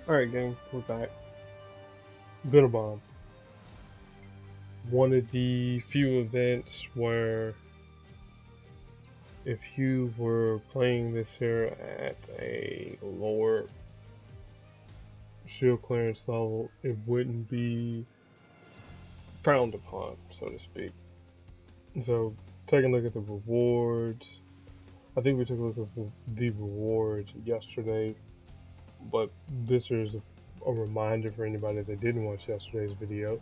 Alright, gang, we're back. Venom Bomb. One of the few events where if you were playing this here at a lower shield clearance level, it wouldn't be frowned upon, so to speak. So, taking a look at the rewards. I think we took a look at the rewards yesterday, but this is a reminder for anybody that didn't watch yesterday's video.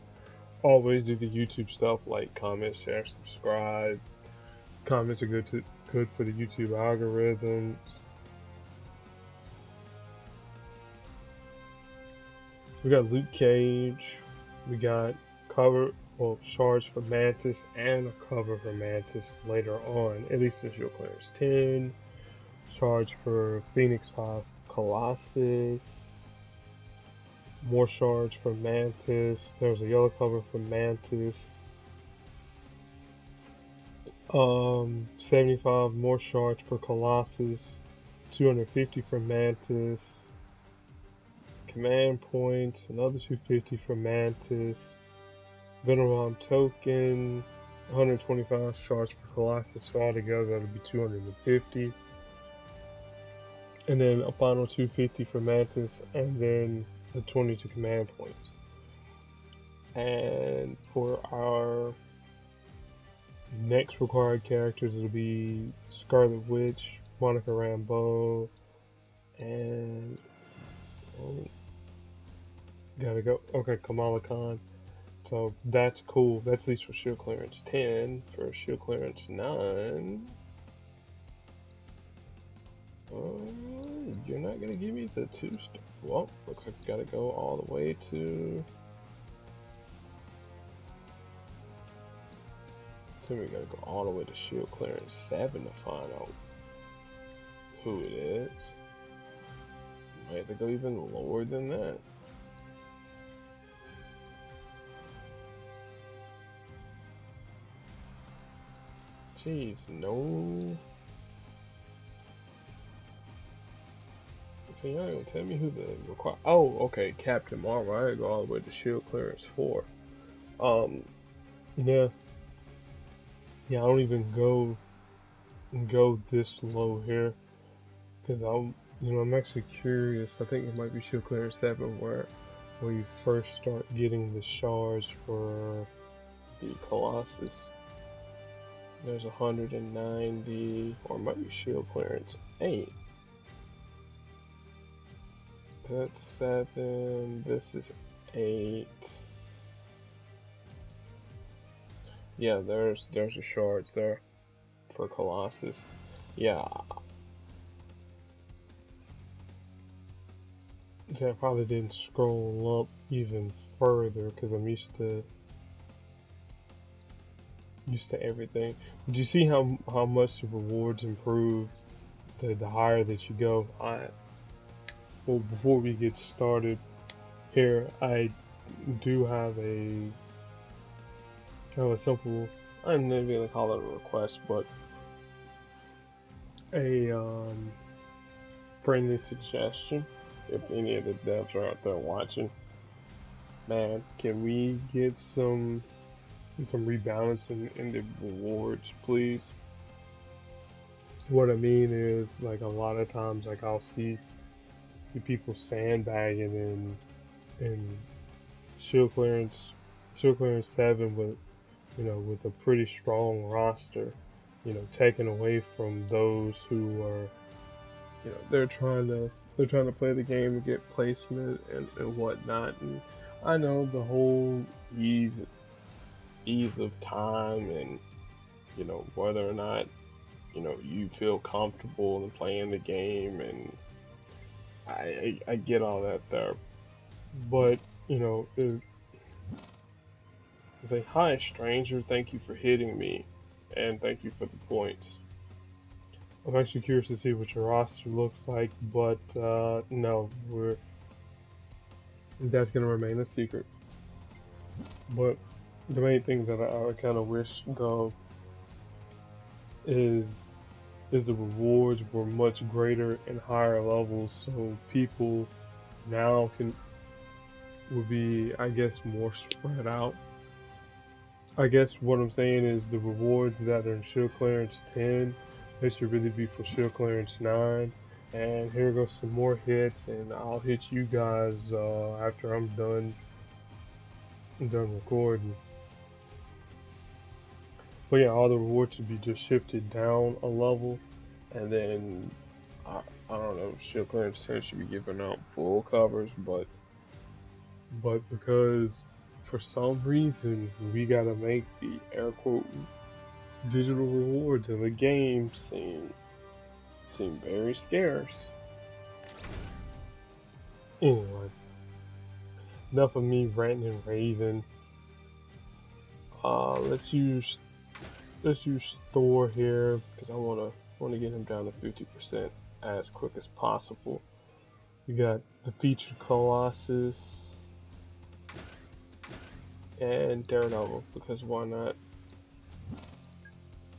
Always do the YouTube stuff like comment, share, subscribe. Comments are good for the YouTube algorithms. We got Luke Cage. We got shards for Mantis and a cover for Mantis later on. At least this shield clearance 10. Shards for Phoenix 5 Colossus. More shards for Mantis. There's a yellow cover for Mantis. 75 more shards for Colossus. 250 for Mantis. Command points, another 250 for Mantis. Venom Bomb token, 125 shards for Colossus, so altogether that'll be 250. And then a final 250 for Mantis, and then the 22 command points. And for our next required characters, it'll be Scarlet Witch, Monica Rambeau, and gotta go. Okay, Kamala Khan. So that's cool. That's at least for shield clearance 10. For shield clearance 9, you're not gonna give me the 2-star. Well, looks like we gotta go all the way to. So we gotta go all the way to shield clearance 7 to find out who it is. Might have to go even lower than that. Jeez, no. So y'all gonna tell me who the require? Oh, okay, Captain Marvel. I gotta go all the way to shield clearance 4. Yeah. Yeah, I don't even go this low here, because I'm actually curious. I think it might be shield clearance 7 where you first start getting the shards for the Colossus. There's 190, or it might be shield clearance 8. That's 7, this is 8. Yeah, there's the shards there for Colossus. Yeah. So I probably didn't scroll up even further because I'm used to everything. Did you see how much the rewards improve the higher that you go? Well, before we get started here, I do have a simple, I'm not even gonna call it a request, but a friendly suggestion. If any of the devs are out there watching, man, can we get some rebalancing in the rewards, please? What I mean is, like, a lot of times, like, I'll see people sandbagging in shield clearance 7 with with a pretty strong roster, taken away from those who are, they're trying to play the game and get placement and whatnot. And I know the whole ease of time, and whether or not you feel comfortable in playing the game, and I get all that there, but it's like, hi stranger, thank you for hitting me, and thank you for the points. I'm actually curious to see what your roster looks like, but no, that's gonna remain a secret. But the main thing that I kind of wish though is the rewards were much greater and higher levels, so people now can would be, I guess, more spread out. I guess what I'm saying is the rewards that are in shield clearance 10, they should really be for shield clearance 9. And here goes some more hits, and I'll hit you guys after I'm done recording. But yeah, all the rewards should be just shifted down a level, and then I don't know, shield clearance 10 should be giving out full covers, but because for some reason we gotta make the air quote digital rewards in the game seem very scarce. Anyway, enough of me ranting and raving. Let's use Thor here because I wanna get him down to 50% as quick as possible. We got the featured Colossus and Daredevil because why not?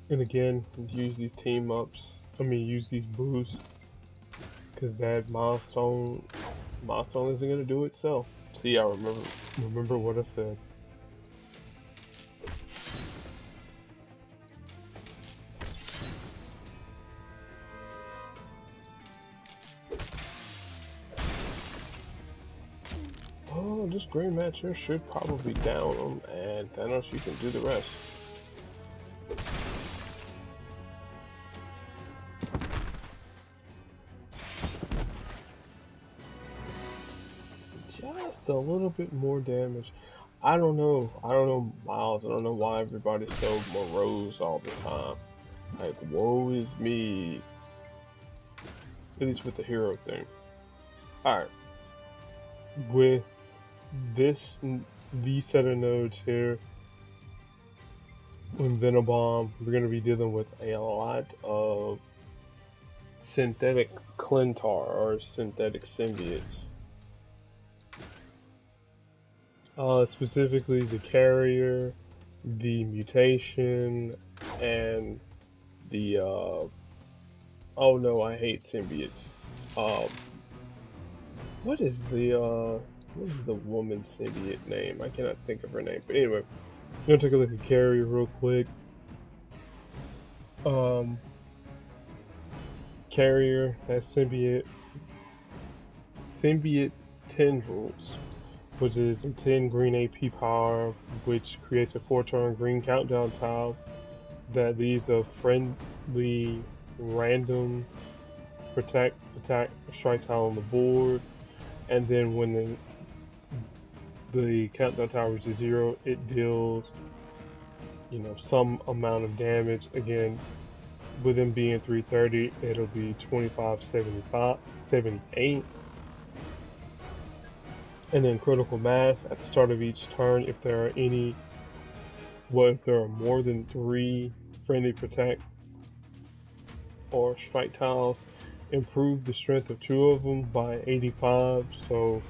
And again, use these team ups. Use these boosts because that milestone isn't gonna do itself. See, I remember what I said. Oh, this green match here should probably down him, and Thanos, you can do the rest. Just a little bit more damage. I don't know, Miles. I don't know why everybody's so morose all the time. Like, woe is me. At least with the hero thing. Alright. With these set of nodes here, with Venom Bomb, we're going to be dealing with a lot of synthetic Clintar or synthetic symbiotes. Specifically the carrier, the mutation, and the oh no, I hate symbiotes. What is the woman's symbiote name? I cannot think of her name. But anyway, I'm gonna take a look at carrier real quick. Carrier has symbiote tendrils, which is a 10 green AP power, which creates a 4-turn green countdown tile that leaves a friendly random protect, attack, strike tile on the board, and then when the countdown tile reaches 0, it deals, some amount of damage. Again, with them being 330, it'll be 78. And then critical mass at the start of each turn if there are more than 3 friendly protect or strike tiles, improve the strength of 2 of them by 85. So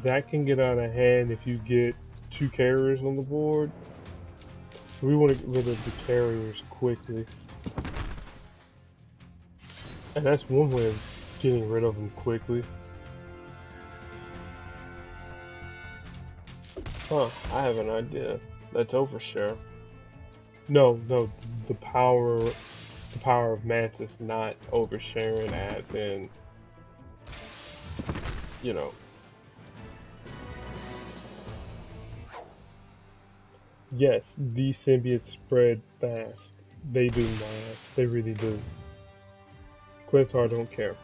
that can get out of hand if you get 2 carriers on the board. So we want to get rid of the carriers quickly. And that's one way of getting rid of them quickly. Huh, I have an idea. Let's overshare. No, the power of Mantis, not oversharing as in, Yes, these symbiotes spread fast. They do, Miles. They really do. Clintar don't care.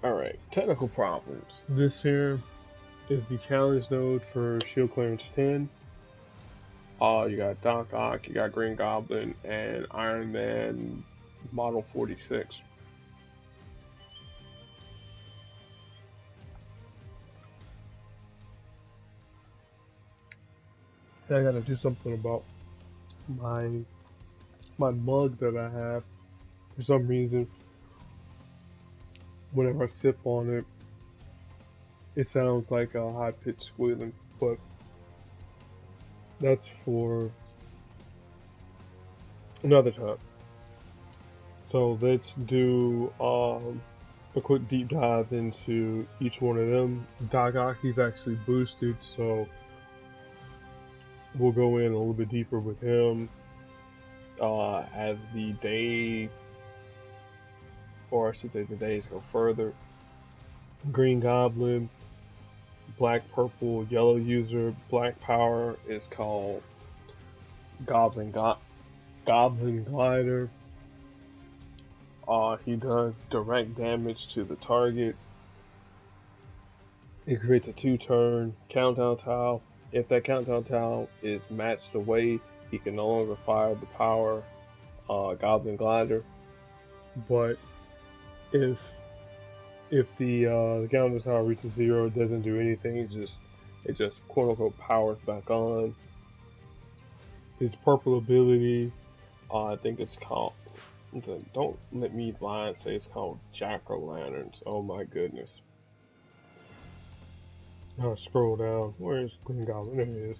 Alright, technical problems. This here is the challenge node for Shield Clearance 10. You got Doc Ock, you got Green Goblin, and Iron Man Model 46. I gotta do something about my mug that I have. For some reason, whenever I sip on it, it sounds like a high-pitched squealing, but that's for another time. So let's do a quick deep dive into each one of them. Dagaki's actually boosted, so we'll go in a little bit deeper with him as the day, or I should say the days go further. Green Goblin, black, purple, yellow user, black power is called Goblin Glider. He does direct damage to the target. It creates a 2-turn countdown tile. If that countdown tile is matched away, he can no longer fire the power Goblin Glider. But if the countdown tile reaches 0, it doesn't do anything. It just quote unquote powers back on. His purple ability, I think it's called. Don't let me lie and say it's called Jack-o'-lanterns. Oh my goodness. I'll scroll down. Where's Green Goblin? There he is.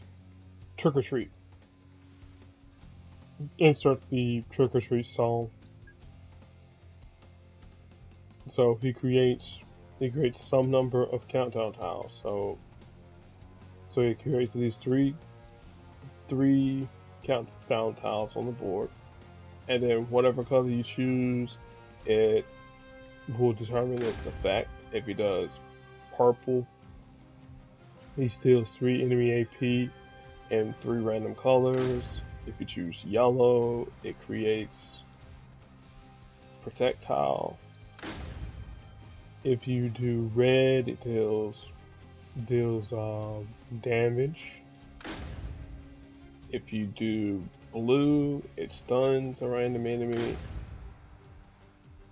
Trick or Treat. Insert the Trick or Treat song. So he creates some number of countdown tiles. So he creates these three countdown tiles on the board, and then whatever color you choose, it will determine its effect. If he does purple, he steals 3 enemy AP in 3 random colors. If you choose yellow, it creates projectile. If you do red, it deals damage. If you do blue, it stuns a random enemy.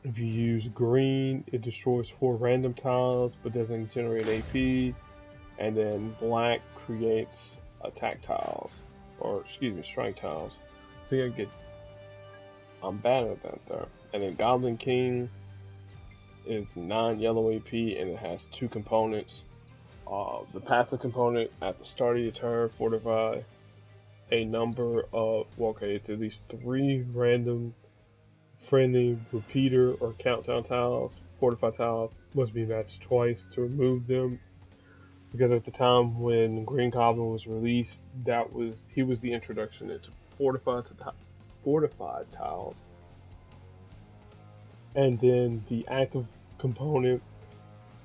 If you use green, it destroys 4 random tiles but doesn't generate AP. And then black creates attack tiles, or excuse me, strength tiles. I'm bad at that there. And then Goblin King is 9 yellow AP, and it has 2 components. The passive component at the start of your turn, fortify a number of, it's at least 3 random friendly repeater or countdown tiles. Fortify tiles must be matched twice to remove them. Because at the time when Green Goblin was released, he was the introduction into fortified tiles. And then the active component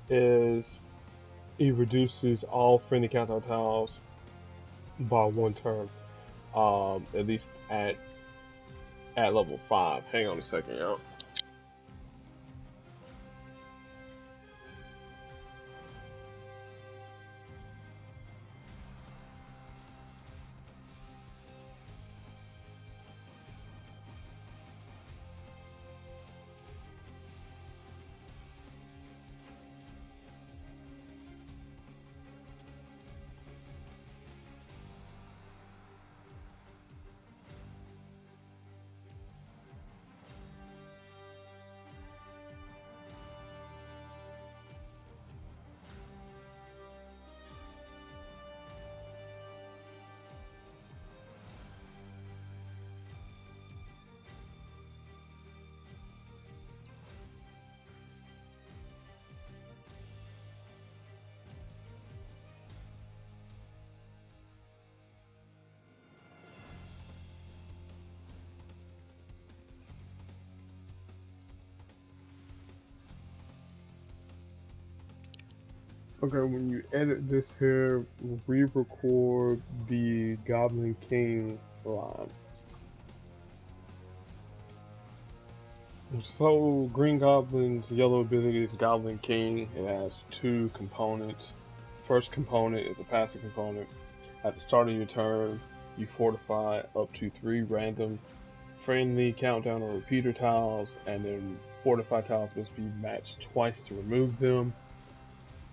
is it reduces all friendly countdown tiles by 1 turn. At least at level 5. Hang on a second, y'all. Okay, when you edit this here, re-record the Goblin King line. So, Green Goblin's yellow ability is Goblin King. It has 2 components. First component is a passive component. At the start of your turn, you fortify up to 3 random friendly countdown or repeater tiles, and then fortify tiles must be matched twice to remove them.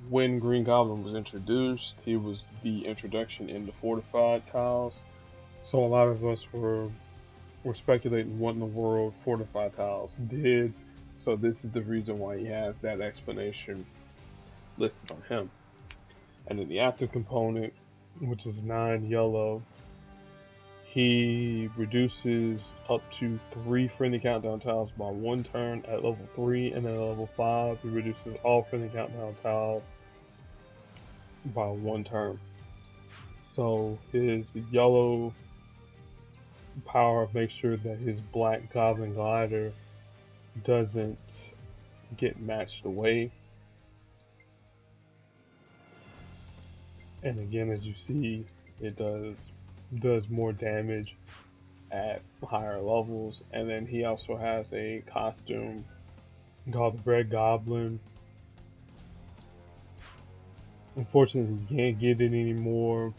When Green Goblin was introduced, he was the introduction into fortified tiles. So a lot of us were speculating what in the world fortified tiles did. So this is the reason why he has that explanation listed on him. And then the active component, which is 9 yellow, He reduces up to 3 friendly countdown tiles by 1 turn at level 3, and then at level 5, he reduces all friendly countdown tiles by 1 turn. So his yellow power makes sure that his black goblin glider doesn't get matched away. And again, as you see, it does more damage at higher levels. And then he also has a costume called the Red Goblin. Unfortunately, you can't get it anymore.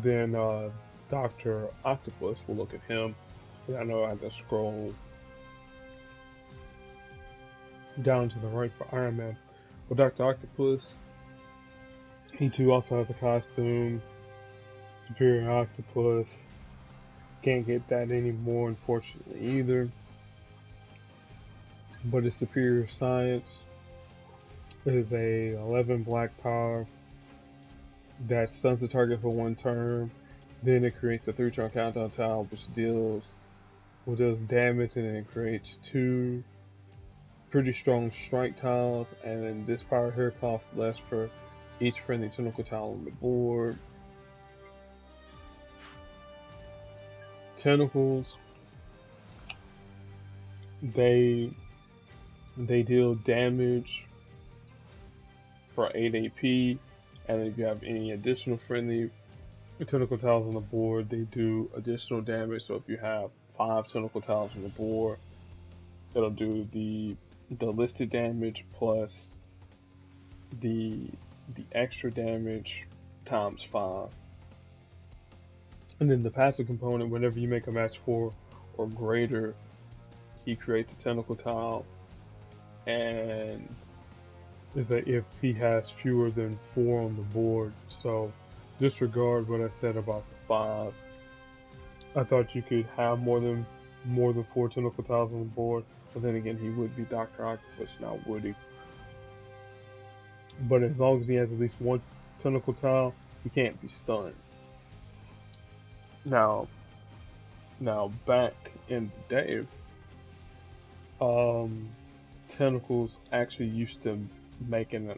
Then Dr. Octopus, will look at him. I know I have to scroll down to the right for Iron Man. But Dr. Octopus, he too also has a costume. Superior Octopus. Can't get that anymore, unfortunately, either. But his Superior Science is a 11 black power that stuns the target for 1 turn. Then it creates a 3-turn countdown tile, which does damage, and then it creates 2 pretty strong strike tiles. And then this power here costs less for each friendly tentacle tile on the board. Tentacles, they deal damage for 8 AP, and if you have any additional friendly tentacle tiles on the board, they do additional damage. So if you have 5 tentacle tiles on the board, it'll do the listed damage plus the extra damage times 5. And then the passive component, whenever you make a match 4 or greater, he creates a tentacle tile, and is that if he has fewer than 4 on the board. So disregard what I said about the 5. I thought you could have more than 4 tentacle tiles on the board, but then again, he would be Dr. Octopus, not Woody. But as long as he has at least 1 tentacle tile, he can't be stunned. Now back in the day, tentacles actually used to make an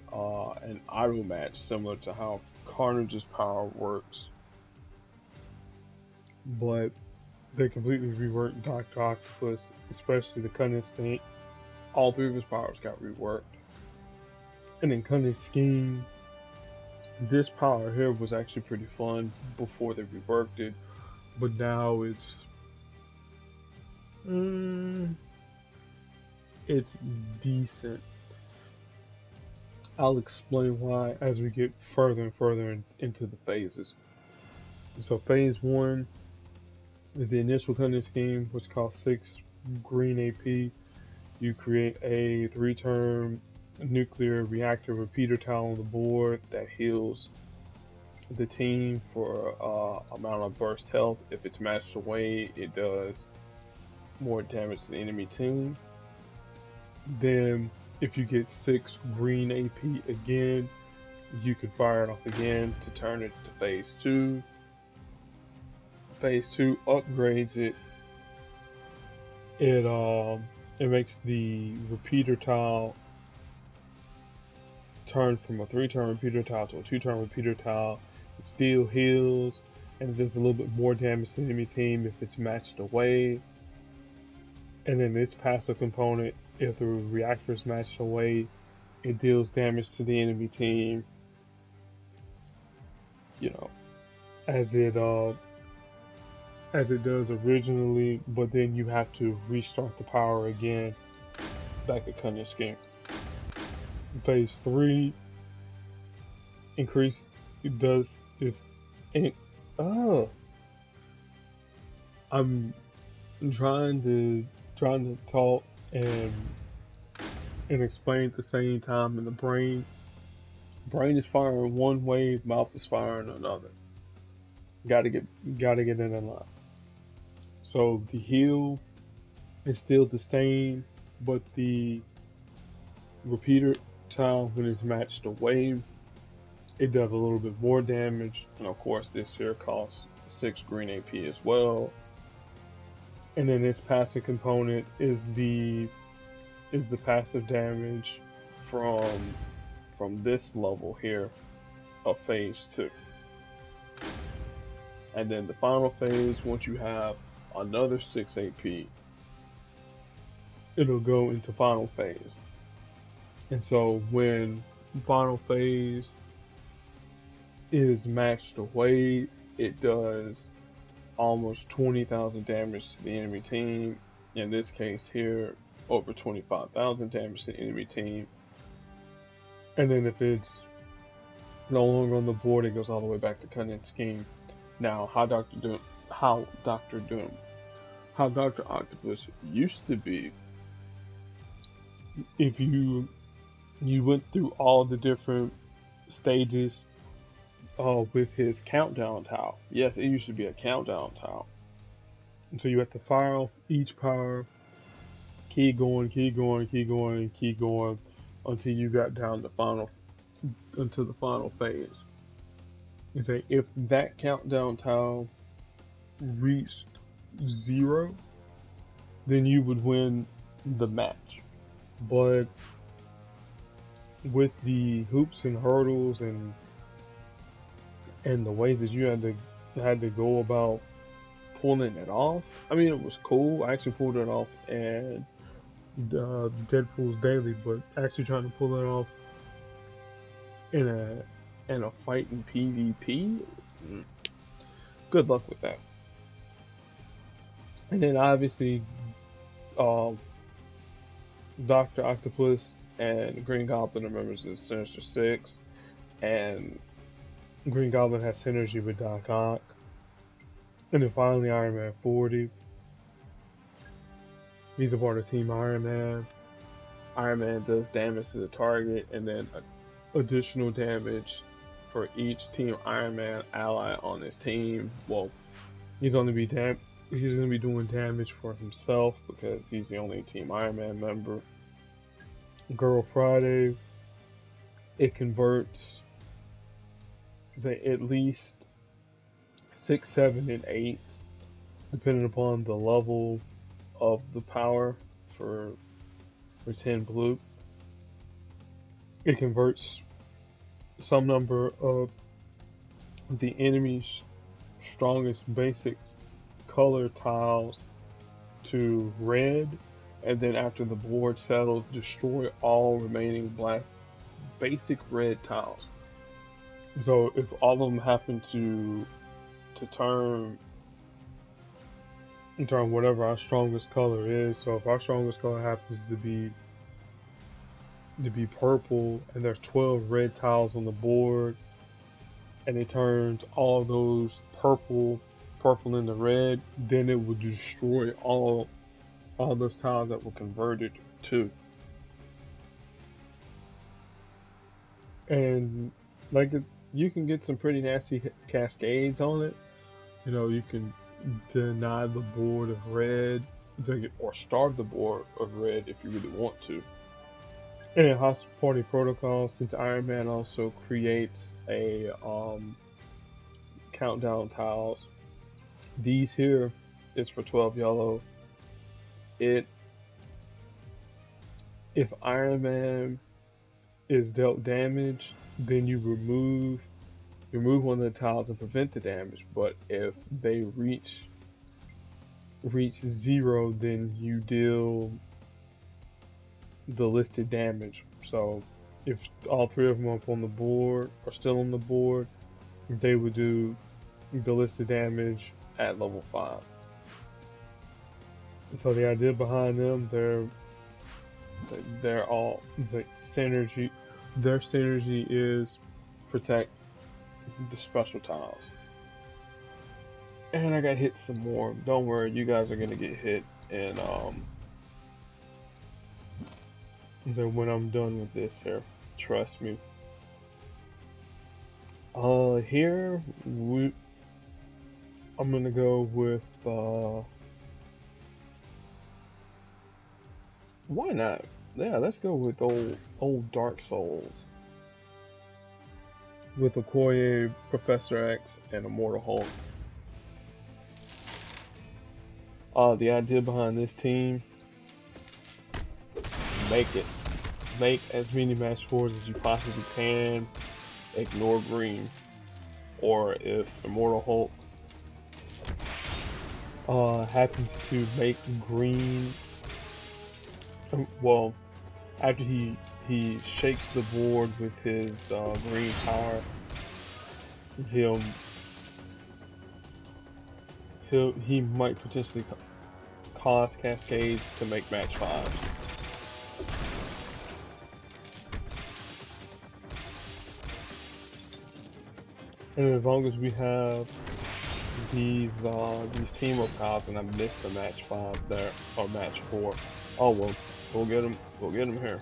idle match, similar to how Carnage's power works, but they completely reworked Dr. Octopus, especially the Cunning Snake. All 3 of his powers got reworked. And in Cunning Scheme, this power here was actually pretty fun before they reworked it, but now it's decent. I'll explain why as we get further and further into the phases. So phase 1 is the initial Cunning Scheme, which costs 6 green AP. You create a 3-turn nuclear reactor repeater tile on the board that heals the team for amount of burst health. If it's matched away, it does more damage to the enemy team. Then if you get 6 green AP again, you can fire it off again to turn it to phase 2. Phase 2 upgrades it. It makes the repeater tile turn from a 3-turn repeater tile to a 2-turn repeater tile. It still heals, and it does a little bit more damage to the enemy team if it's matched away. And then this passive component, if the reactor is matched away, it deals damage to the enemy team, as it does originally, but then you have to restart the power again back at Cunning Scheme. Phase 3 increase I'm trying to talk and explain at the same time, and the brain is firing one way, mouth is firing another. Gotta get in line. So the heal is still the same, but the repeater tile, when it's matched away, it does a little bit more damage, and of course this here costs 6 green AP as well. And then its passive component is the passive damage from this level here of phase 2. And then the final phase, once you have another 6 AP, it'll go into final phase. And so when final phase is matched away, it does almost 20,000 damage to the enemy team. In this case here, over 25,000 damage to the enemy team. And then if it's no longer on the board, it goes all the way back to Cunning Scheme. Now, how Dr. Octopus used to be, if you went through all the different stages with his countdown tile. Yes, it used to be a countdown tile. And so you have to fire off each power, keep going, keep going, keep going, keep going, until you got down the final phase. You say if that countdown tile reached 0, then you would win the match. But with the hoops and hurdles and the ways that you had to go about pulling it off, I mean, it was cool. I actually pulled it off and Deadpool's Daily, but actually trying to pull it off in a fight in PvP, good luck with that. And then obviously, Dr. Octopus and Green Goblin are members of the Sinister Six, and Green Goblin has synergy with Doc Ock. And then finally, Iron Man 40. He's a part of Team Iron Man. Iron Man does damage to the target, and then additional damage for each Team Iron Man ally on his team. Well, he's gonna be doing damage for himself because he's the only Team Iron Man member. Girl Friday, it converts, say, at least 6, 7, and 8, depending upon the level of the power for 10 blue. It converts some number of the enemy's strongest basic color tiles to red, and then after the board settles, destroy all remaining basic red tiles. So if all of them happen to turn whatever our strongest color is, so if our strongest color happens to be purple, and there's 12 red tiles on the board, and it turns all those purple into red, then it would destroy all those tiles that were converted to. And like you can get some pretty nasty cascades on it. You know, you can deny the board of red, or starve the board of red if you really want to. And in Hostile Party Protocol, since Iron Man also creates a countdown tiles, these here is for 12 yellow. If Iron Man is dealt damage, then you remove one of the tiles and prevent the damage. But if they reach 0, then you deal the listed damage. So if all 3 of them up on the board are still on the board, they would do the listed damage at level 5. So the idea behind them, they're all like synergy. Their synergy is protect the special tiles. And I got hit some more. Don't worry, you guys are gonna get hit, and then when I'm done with this here, trust me. Here I'm gonna go with why not? Yeah, let's go with old Dark Souls. with Okoye, Professor X, and Immortal Hulk. The idea behind this team: make as many match fours as you possibly can. Ignore green, or if Immortal Hulk happens to make green, well, after he shakes the board with his green power, he'll he might potentially cause cascades to make match fives. And as long as we have these team up tiles, and I missed the match 5 there, or match 4. Oh well, we'll get him. We'll get him here.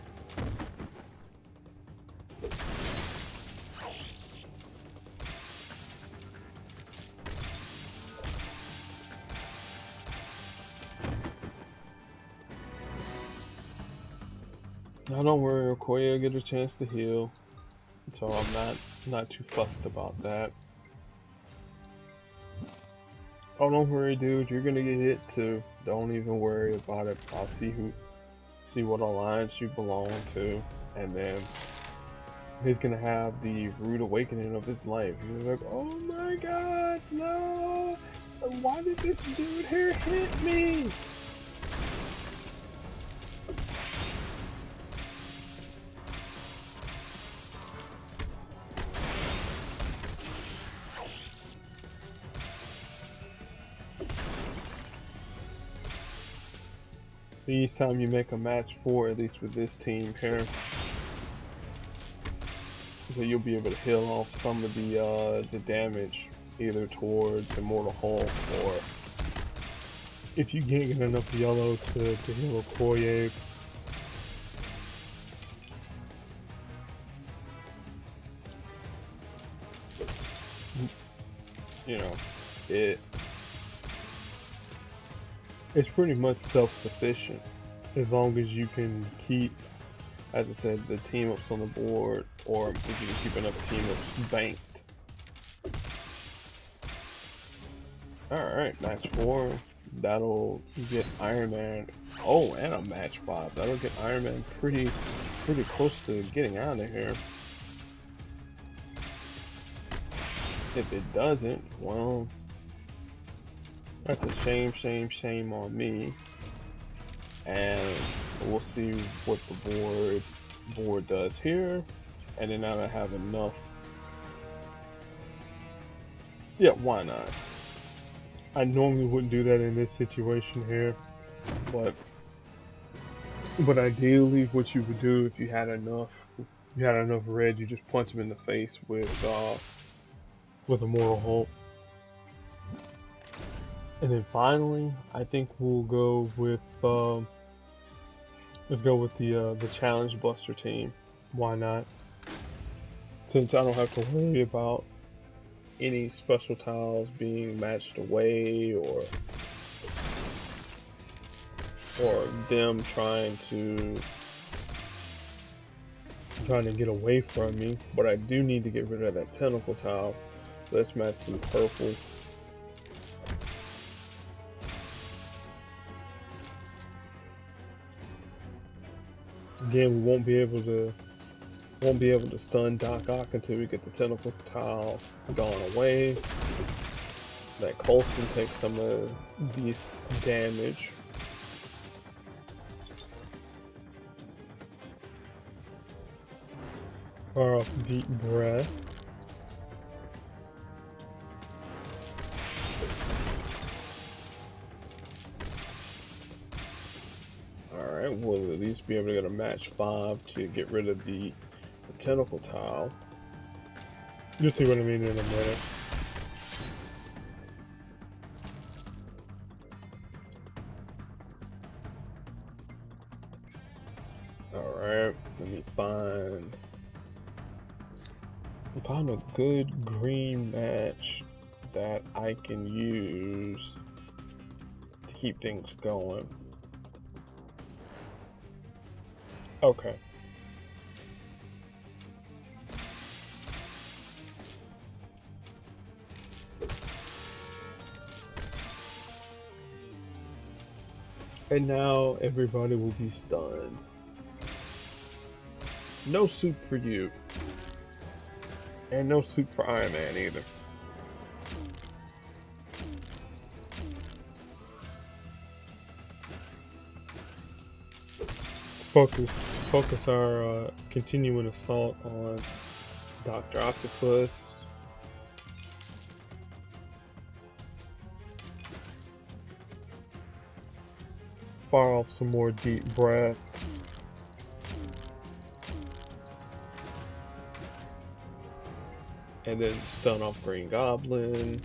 Now don't worry, Okoye will get a chance to heal, so I'm not too fussed about that. Oh, don't worry, dude. You're gonna get hit too. Don't even worry about it. I'll see what alliance you belong to, and then he's gonna have the rude awakening of his life. He's like, "Oh my God, no! Why did this dude here hit me?" Each time you make a match 4, at least with this team here, so you'll be able to heal off some of the damage, either towards Immortal Hulk, or if you can't get enough yellow to heal Okoye, you know, it's pretty much self-sufficient as long as you can keep, as I said, the team ups on the board, or if you can keep enough team ups banked. Alright, match 4. That'll get Iron Man. Oh, and a match 5. That'll get Iron Man pretty close to getting out of here. If it doesn't, well, that's a shame on me. And we'll see what the board does here. And then now I have enough. Yeah, why not? I normally wouldn't do that in this situation here, but ideally what you would do if you had enough red, you just punch him in the face with Immortal Hulk. And then finally, I think we'll go with let's go with the Challenge Buster team. Why not? Since I don't have to worry about any special tiles being matched away, or them trying to get away from me. But I do need to get rid of that tentacle tile. Let's match some purple. Again, we won't be able to stun Doc Ock until we get the tentacle tile gone away. That Colston takes some of this damage. Far off, deep breath. Alright, we'll at least be able to get a match 5 to get rid of the tentacle tile. You'll see what I mean in a minute. Alright, let me find a good green match that I can use to keep things going. Okay. And now everybody will be stunned. No soup for you. And no soup for Iron Man either. Focus our continuing assault on Dr. Octopus. Fire off some more deep breaths. And then stun off Green Goblin.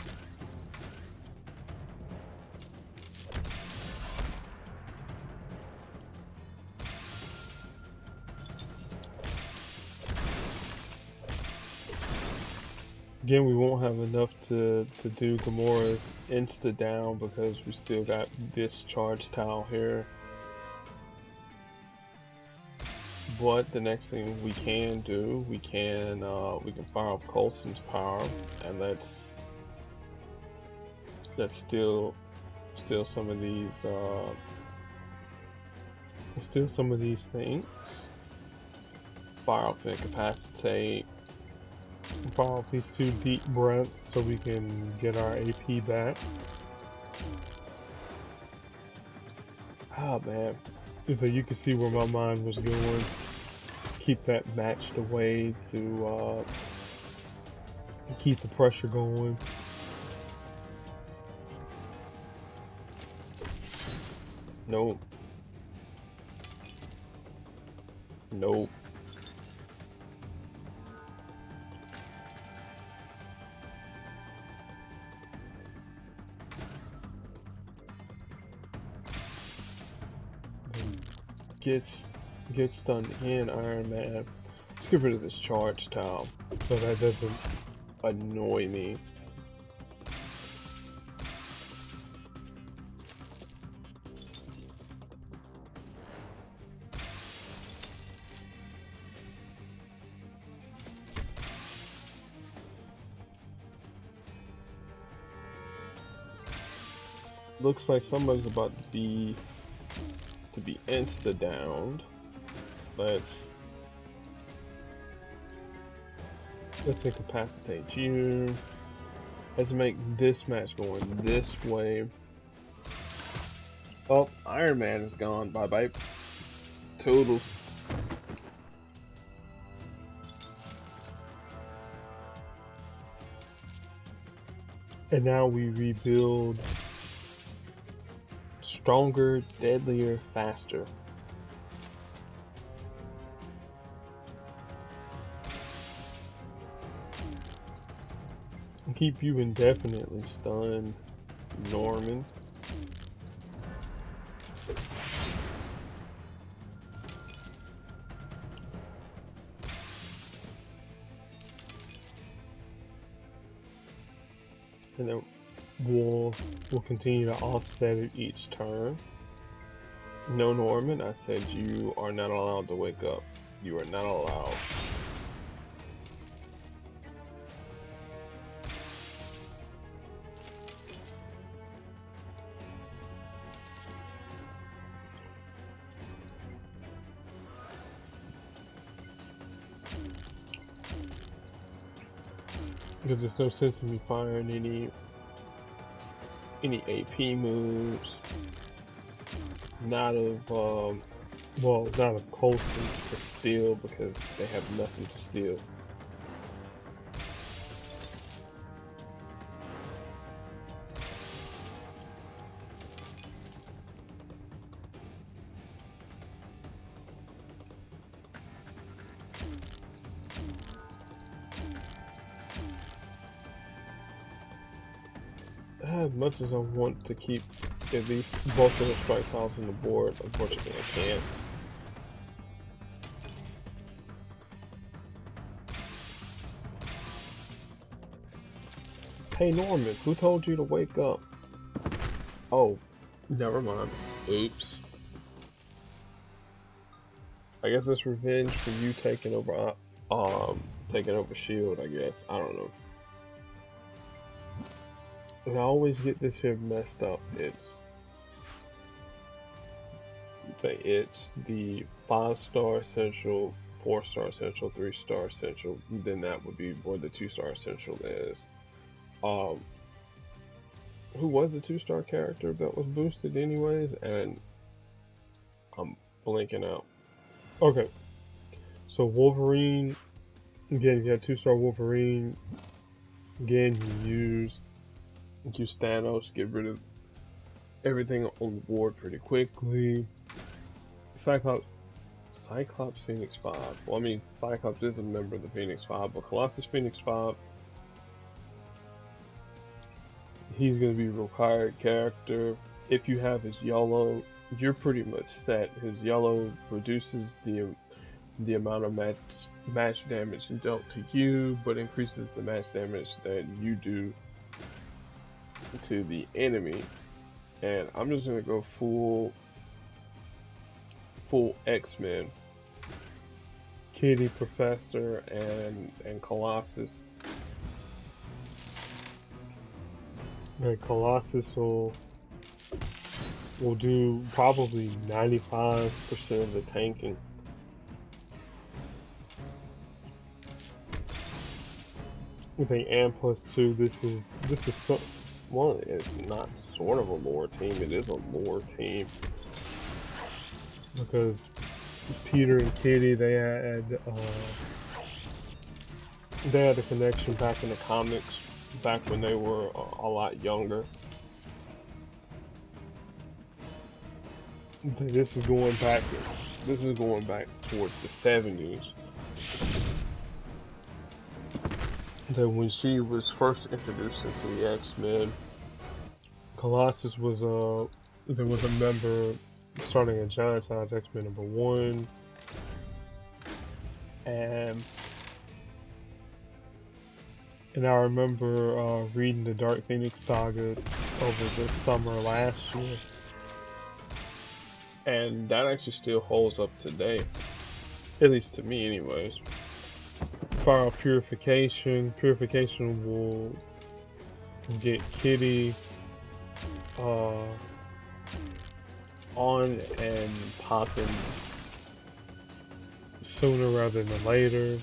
Again, we won't have enough to do Gamora's insta down because we still got this charge towel here. But the next thing we can do, we can fire up Coulson's power, and let's steal some of these things. Fire up Incapacitate. Fire off these 2 deep breaths so we can get our AP back. Ah, man. So you can see where my mind was going. Keep that matched away to keep the pressure going. Nope. Nope. Get stunned in, Iron Man. Let's get rid of this charge towel so that doesn't annoy me. Looks like somebody's about to be insta downed. Let's incapacitate you. Let's make this match going this way. Oh, Iron Man is gone. Bye bye. Toodles. And now we rebuild stronger, deadlier, faster. And keep you indefinitely stunned, Norman. And then we'll continue to offset it each turn. No, Norman, I said you are not allowed to wake up. You are not allowed. Because there's no sense in me firing any AP moves. Not of not of Coulson's to steal because they have nothing to steal. As much as I want to keep at least both of the strike tiles on the board, unfortunately I can't. Hey Norman, who told you to wake up? Oh, never mind. Oops. I guess it's revenge for you taking over Shield, I guess. I don't know. And I always get this here messed up. It's say it's the 5-star essential, 4-star essential, 3-star essential, then that would be where the 2-star essential is. Um, who was the 2-star character that was boosted anyways? And I'm blanking out. Okay, so Wolverine, again, you got 2-star Wolverine. Again, you use Thanos, get rid of everything on the board pretty quickly. Cyclops, Phoenix 5. Well, I mean, Cyclops is a member of the Phoenix 5, but Colossus Phoenix 5, he's going to be a required character. If you have his yellow, you're pretty much set. His yellow reduces the amount of match damage dealt to you, but increases the match damage that you do to the enemy. And I'm just going to go full X-Men. Kitty, Professor, and Colossus. And Colossus will do probably 95% of the tanking. With an and +2, this is so, well, it's not sort of a lore team. It is a lore team because Peter and Kitty, they had a connection back in the comics, back when they were a lot younger. This is going back towards the 70s. That when she was first introduced into the X-Men, Colossus was there was a member starting at Giant Size X-Men #1, and I remember reading the Dark Phoenix saga over the summer last year, and that actually still holds up today, at least to me anyways. Fire Purification will get Kitty on and popping sooner rather than later.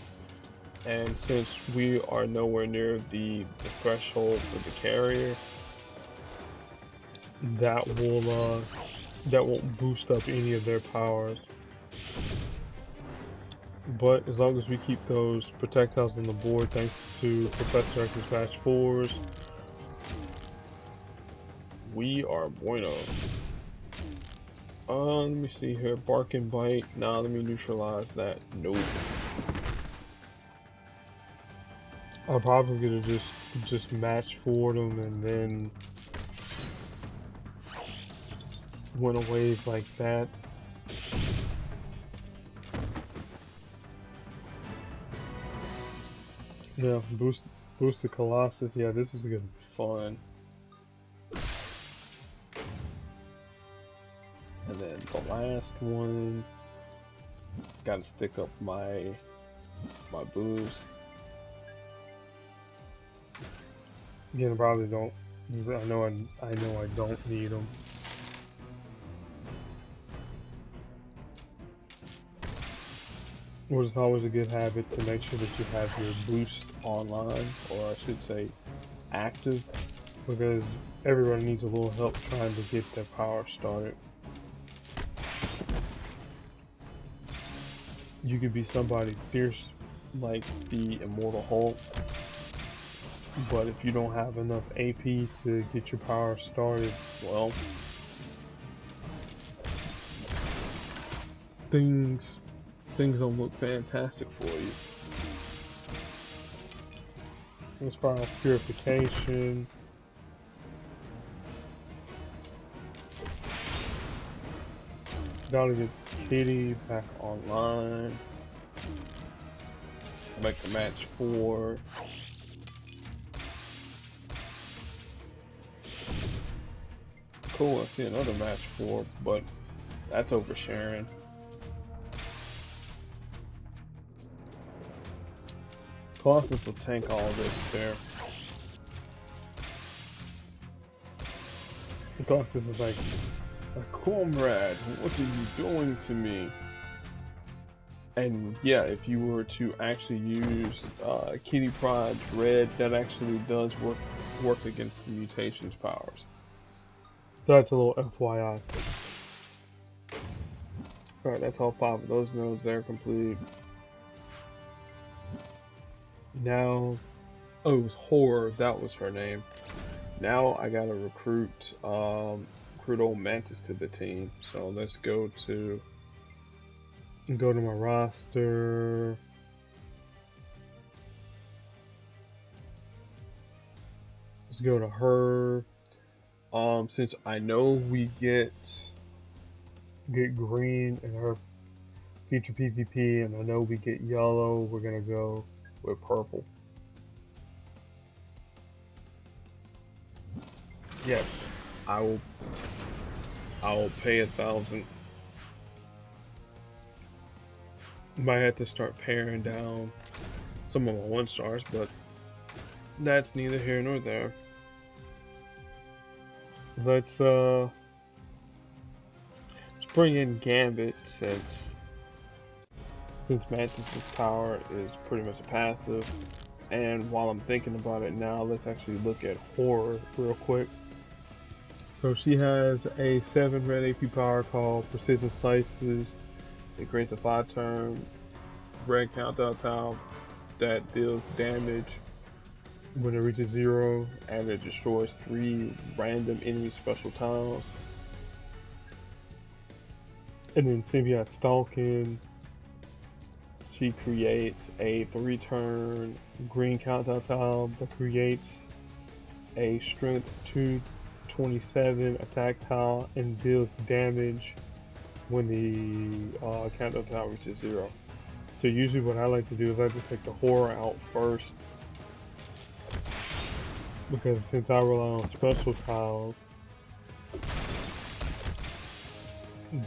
And since we are nowhere near the threshold for the carrier, that won't boost up any of their powers. But as long as we keep those projectiles on the board, thanks to Professor X's Match 4s, we are bueno. Let me see here. Bark and Bite. Nah, let me neutralize that. Nope. I'm probably gonna just match 4 them and then win a wave like that. Yeah, boost the Colossus. Yeah, this is gonna be fun. And then the last one, gotta stick up my boost. Again, I probably don't. I know I don't need them. Well, it's always a good habit to make sure that you have your boost online, or I should say active, because everyone needs a little help trying to get their power started. You could be somebody fierce like the Immortal Hulk, but if you don't have enough AP to get your power started, well, things don't look fantastic for you. Let's fire off Purification. Gotta get Kitty back online. Make the match 4. Cool, I see another match 4, but that's oversharing. Colossus will tank all this there. Colossus is like Comrade, what are you doing to me? And yeah, if you were to actually use Kitty Pryde's red, that actually does work against the mutations powers. That's a little FYI. Alright, that's all 5 of those nodes there complete. Now, oh, it was Horror, that was her name. Now I gotta recruit old Mantis to the team. So let's go to my roster. Let's go to her. Since I know we get green in her future PvP, and I know we get yellow, we're gonna go with purple. Yes, I will pay 1,000. Might have to start paring down some of my 1-stars, but that's neither here nor there. Let's bring in Gambit since Mantis's power is pretty much a passive. And while I'm thinking about it now, let's actually look at Horror real quick. So she has a 7 red AP power called Precision Slices. It creates a 5-turn red countdown tile that deals damage when it reaches 0, and it destroys 3 random enemy special tiles. And then Symbiote Stalking, she creates a 3-turn green countdown tile that creates a strength 227 attack tile and deals damage when the countdown tile reaches 0. So usually what I like to do is I just take the Horror out first, because since I rely on special tiles,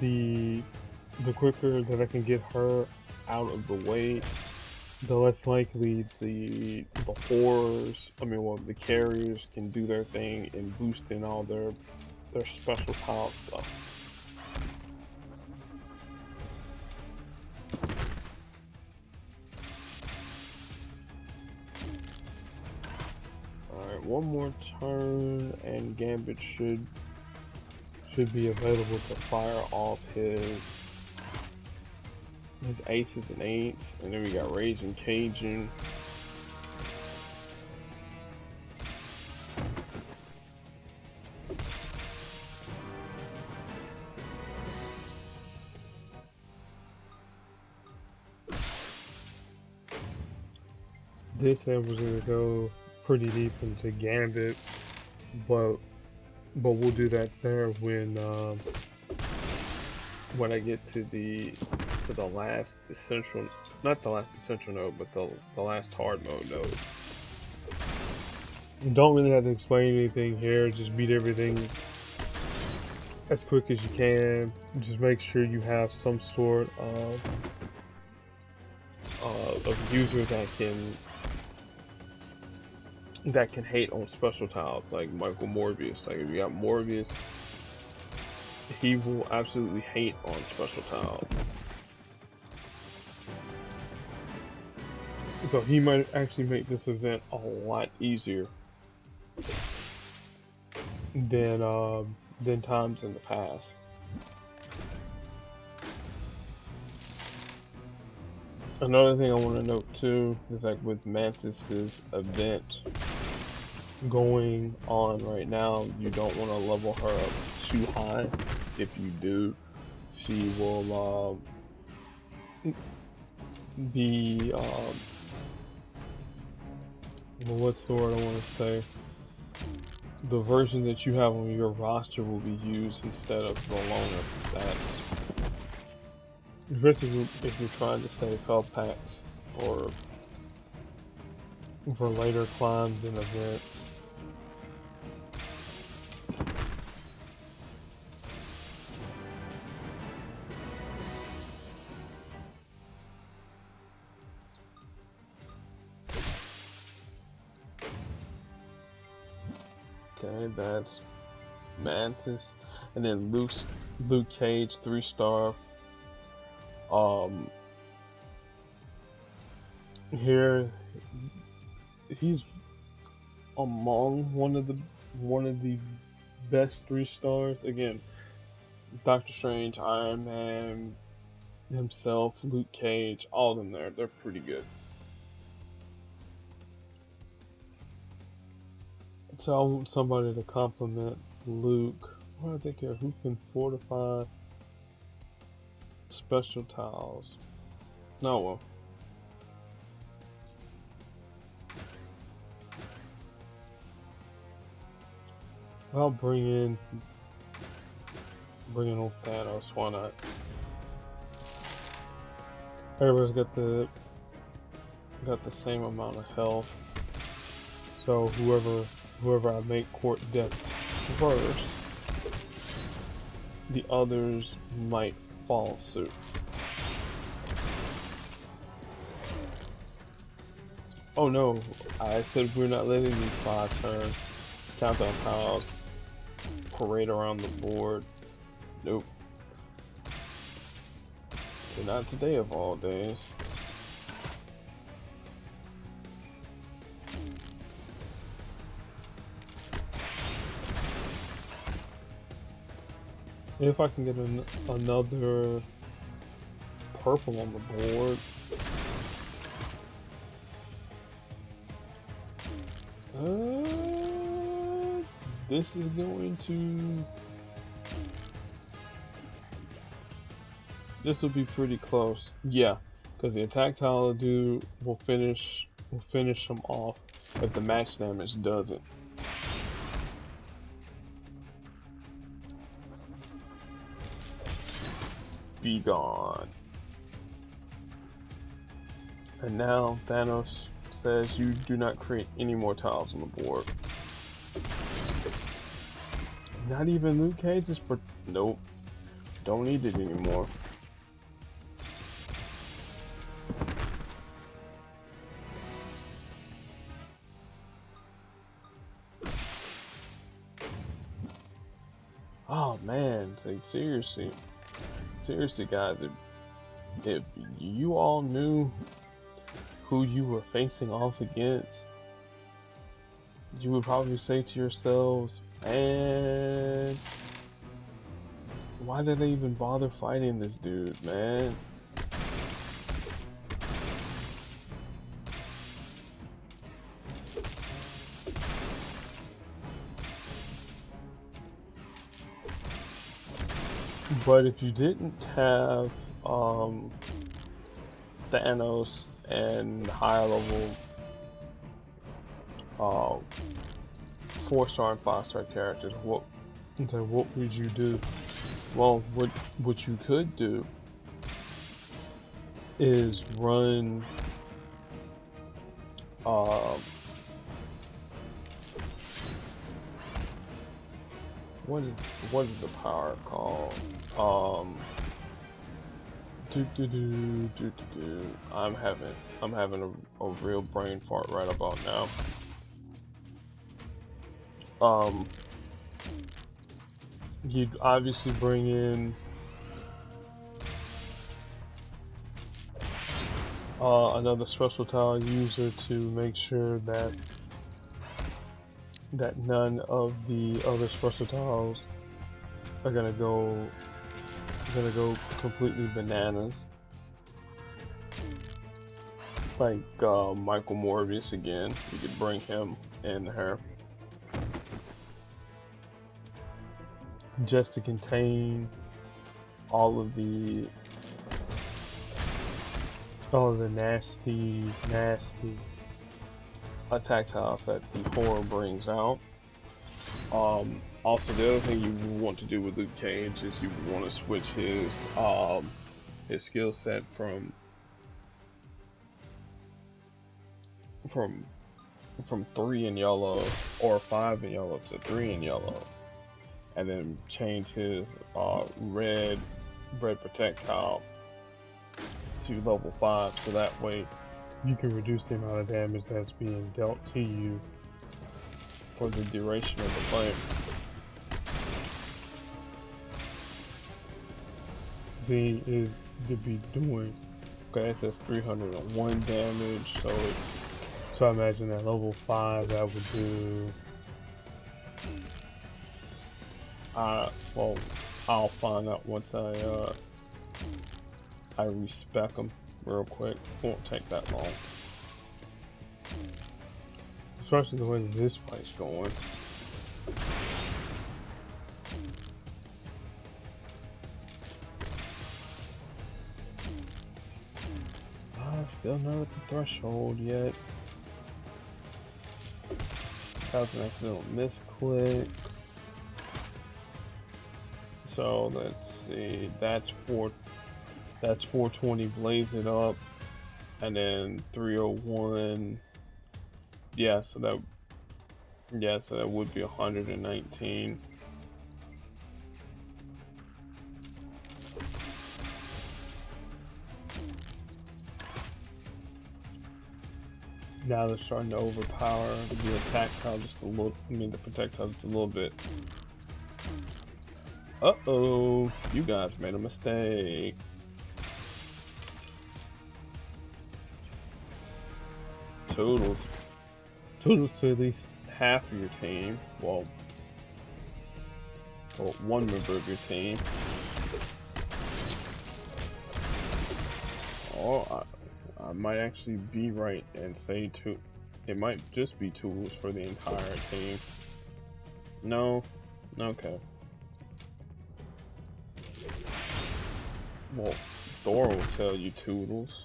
the quicker that I can get her out of the way, the less likely the the carriers can do their thing and boost in all their special tile stuff. Alright, one more turn and Gambit should be available to fire off his aces and eights, and then we got Raging Cajun. This time we're gonna go pretty deep into Gambit, but we'll do that there when I get to the last essential, not the last essential node, but the last hard mode node. You don't really have to explain anything here. Just beat everything as quick as you can. Just make sure you have some sort of user that can hate on special tiles, like Michael Morbius. Like if you got Morbius, he will absolutely hate on special tiles. So he might actually make this event a lot easier than times in the past. Another thing I want to note too is like with Mantis's event going on right now, you don't want to level her up too high. If you do, she will be well, what's the word I want to say? The version that you have on your roster will be used instead of the loner stats. Especially if you're trying to save health packs for later climbs and events. Okay, that's Mantis. And then Luke Cage 3-star. Here he's among one of the best 3-stars. Again, Doctor Strange, Iron Man himself, Luke Cage, all of them there. They're pretty good. So I want somebody to compliment Luke. What do I think here? Who can fortify special tiles? No, well. I'll bring in old Thanos. Why not? Everybody's got the same amount of health. So whoever I make court death first, the others might follow suit. Oh no, I said we're not letting these 5-turn countdown tiles parade around the board. Nope. Not today of all days. If I can get another purple on the board. This is going to... This will be pretty close. Yeah, because the attack tile will finish them off if the match damage doesn't. Be gone. And now Thanos says you do not create any more tiles on the board. Not even Luke Cage's for... Nope. Don't need it anymore. Oh man, like seriously guys, if you all knew who you were facing off against, you would probably say to yourselves, man, why did I even bother fighting this dude, man? But if you didn't have Thanos and high level 4-star and 5-star characters, what would you do? Well, what you could do is run what is the power called? I'm having a real brain fart right about now. You'd obviously bring in another special tile user to make sure that none of the other special tiles are gonna go completely bananas. Like Michael Morbius again, you could bring him in there just to contain all of the nasty attack tiles that the horror brings out. Also, the other thing you want to do with Luke Cage is you want to switch his skill set from 3 in yellow or 5 in yellow to 3 in yellow, and then change his red projectile to level 5, so that way you can reduce the amount of damage that's being dealt to you for the duration of the fight. seeing is to be doing. Okay, it says 301 damage, So I imagine at level 5 that would do. well, I'll find out once I respec them real quick. Won't take that long. Especially the way that this fight's going. Still not at the threshold yet. That was an accidental misclick. So let's see. That's 420 blaze it up, and then 301. Yeah, so that would be 119. Now they're starting to overpower the attack tile just a little. I mean, the projectile just a little bit. Uh-oh, you guys made a mistake. Toodles to at least half of your team. Well, one member of your team. Oh, I might actually be right and say two. It might just be tools for the entire team. No, okay. Well, Thor will tell you toodles.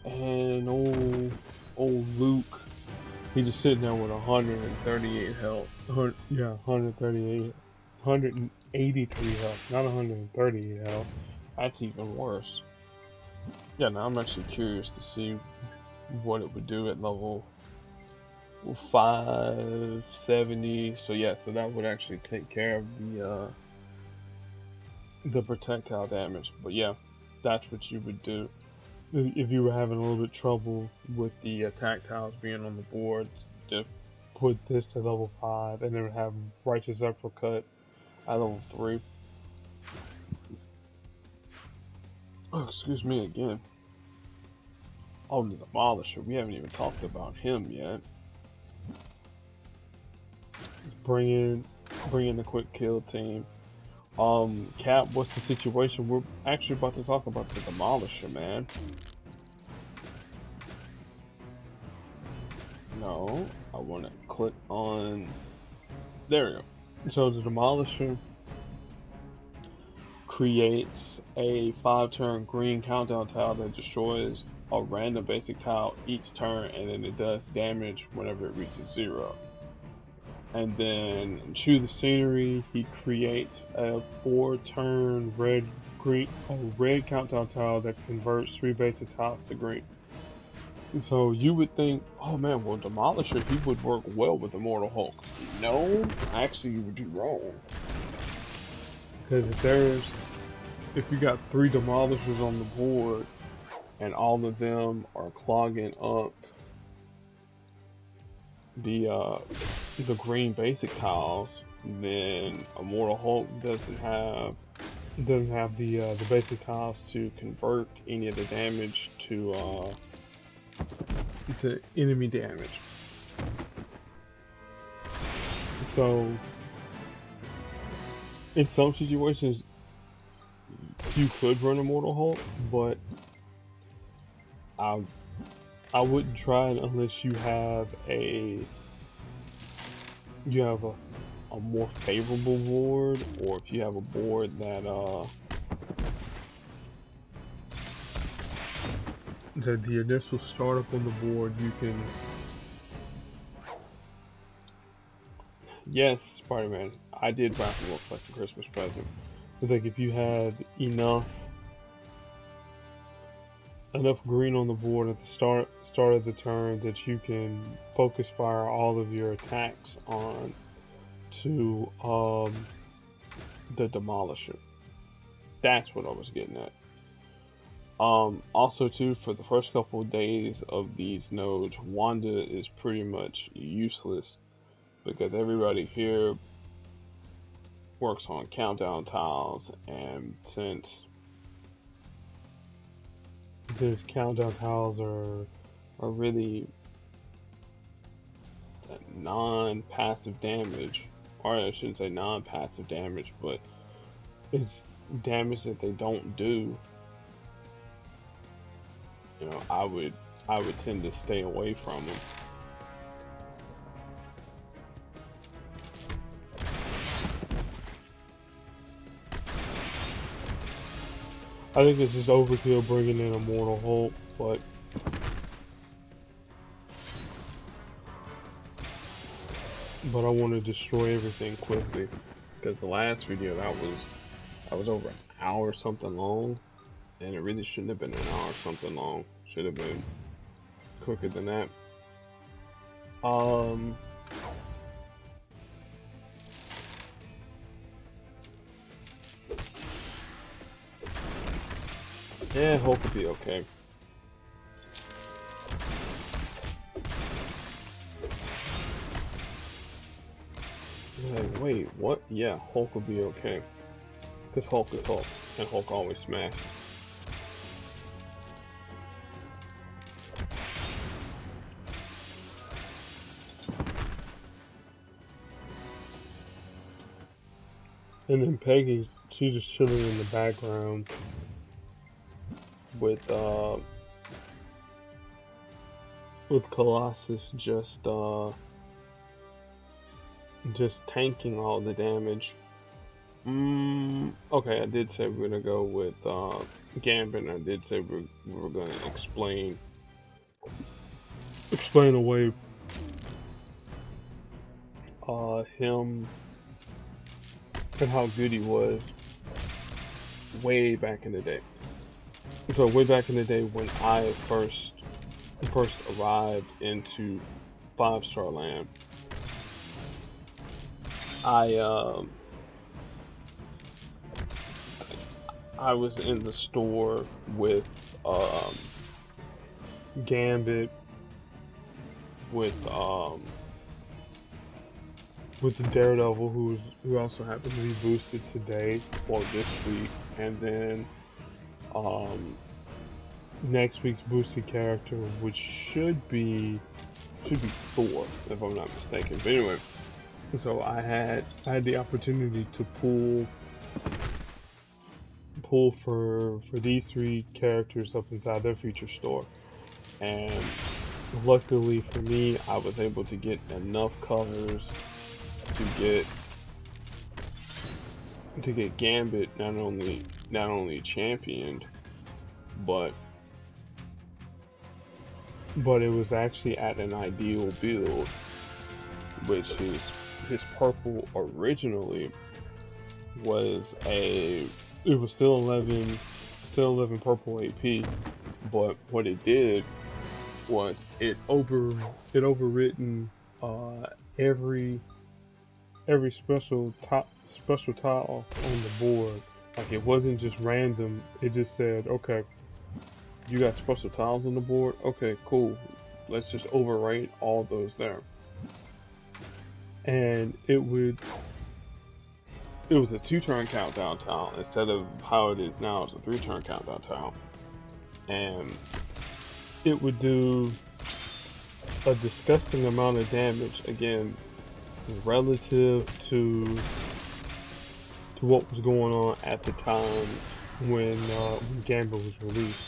And old Luke, he's just sitting there with 138 health. Yeah, 138, 183 health, not 138 health. That's even worse. Yeah, now I'm actually curious to see what it would do at level 570. So yeah, so that would actually take care of the projectile damage. But yeah, that's what you would do if you were having a little bit trouble with the attack tiles being on the board. To put this to level 5 and then have righteous uppercut at level 3. Oh, excuse me again. Oh, the Demolisher. We haven't even talked about him yet. Bring in the quick kill team. Cap, what's the situation? We're actually about to talk about the Demolisher, man. No, I want to click on. There we go. So the Demolisher creates a 5-turn green countdown tile that destroys a random basic tile each turn, and then it does damage whenever it reaches 0. And then Chew the Scenery, he creates a 4-turn red countdown tile that converts 3 basic tiles to green. So you would think, oh man, well Demolisher, he would work well with Immortal Hulk. No, actually you would be wrong. Because if you got 3 Demolishers on the board and all of them are clogging up the green basic tiles, then Immortal Hulk doesn't have the basic tiles to convert any of the damage to enemy damage. So in some situations you could run Immortal Hulk, but I wouldn't try it unless you have a more favorable board, or if you have a board that the initial startup on the board, you can. Yes, Spider-Man. I did wrap him up like a Christmas present. It's like if you had enough green on the board at the start of the turn that you can focus fire all of your attacks on to the Demolisher. That's what I was getting at. Also too, for the first couple of days of these nodes, Wanda is pretty much useless because everybody here works on countdown tiles, and since countdown tiles are really non-passive damage, or I shouldn't say non-passive damage, but it's damage that they don't do. You know, I would tend to stay away from them. I think it's just overkill bringing in Immortal Hulk, but I want to destroy everything quickly. Because the last video that was over an hour something long, and it really shouldn't have been an hour something long. Should have been quicker than that. Yeah, Hulk will be okay. Like, wait, what? Yeah, Hulk will be okay. Because Hulk is Hulk, and Hulk always smashes. And then Peggy, she's just chilling in the background with Colossus just tanking all the damage. Okay, I did say we're gonna go with Gambit. I did say we were gonna explain away him and how good he was way back in the day. So way back in the day when I first arrived into 5-star land, I was in the store with Gambit, with the Daredevil, who also happened to be boosted today or this week, and then next week's boosted character, which should be Thor, if I'm not mistaken. But anyway, so I had the opportunity to pull for these 3 characters up inside their feature store, and luckily for me, I was able to get enough covers to get Gambit not only championed, but it was actually at an ideal build, which is his purple originally was it was still 11 purple AP, but what it did was it overwritten every special tile on the board. Like, it wasn't just random, it just said, okay, you got special tiles on the board? Okay, cool. Let's just overwrite all those there. And it was a 2-turn countdown tile instead of how it is now. It's a 3-turn countdown tile. And it would do a disgusting amount of damage, again, relative to what was going on at the time when Gambit was released.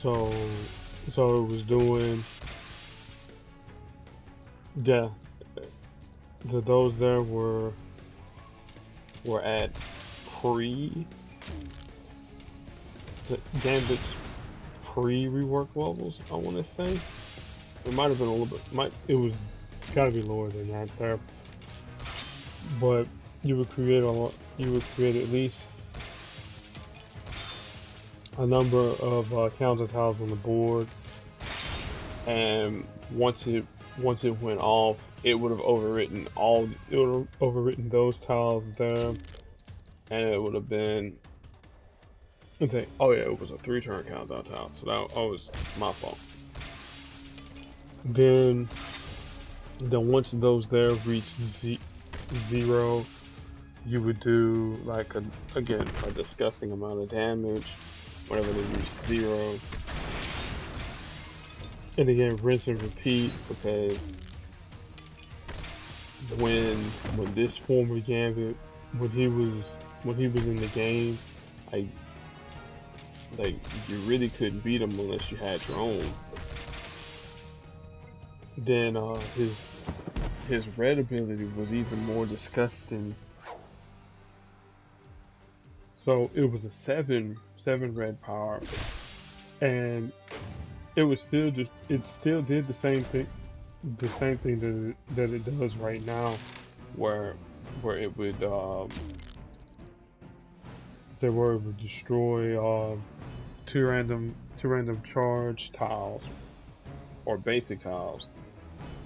So it was doing, yeah, those there were at Gambit's pre-rework levels, I want to say. It might have been a little bit, it was gotta be lower than that there. But you would create at least a number of counter tiles on the board, and once it went off, it would have overwritten those tiles there, and it would have been, oh yeah, it was a 3-turn countdown tile, so that was my fault. Then Then once those there reach zero, you would do like again a disgusting amount of damage. Whenever they reach zero, and again rinse and repeat because when when this former Gambit when he was in the game, like like you really couldn't beat him unless you had your own. Then his red ability was even more disgusting. So it was a seven red power, and it was still just it still did the same thing that it does right now, where it would where it would destroy two random charge tiles or basic tiles,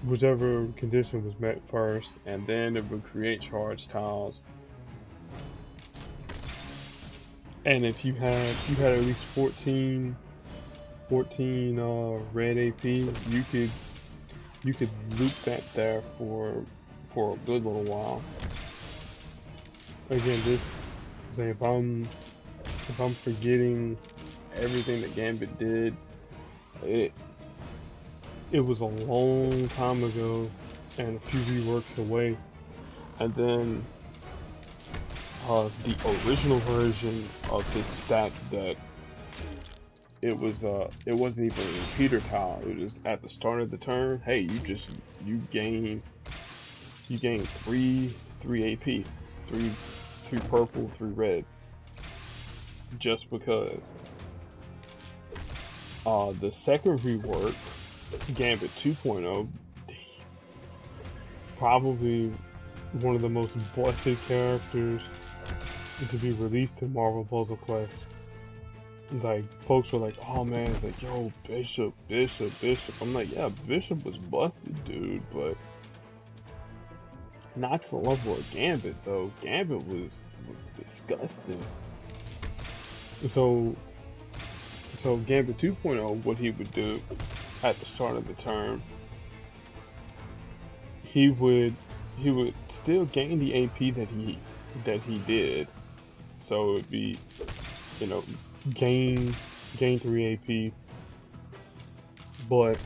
whichever condition was met first, and then it would create charge tiles. And if you had at least 14 red AP, you could loop that there for a good little while. Again, this say if I'm forgetting everything that Gambit did, it it was a long time ago and a few reworks away. And then the original version of his stat deck, it wasn't even a repeater tile. It was at the start of the turn. Hey, you gain three AP, three purple, three red, just because. The second rework, Gambit 2.0, probably one of the most busted characters to be released in Marvel Puzzle Quest. Like, folks were like, oh man, it's like, yo, Bishop. I'm like, yeah, Bishop was busted, dude, but not to the level of Gambit, though. Gambit was disgusting. So Gambit 2.0, what he would do at the start of the turn, he would still gain the AP that he did. So it would be, you know, gain 3 AP, but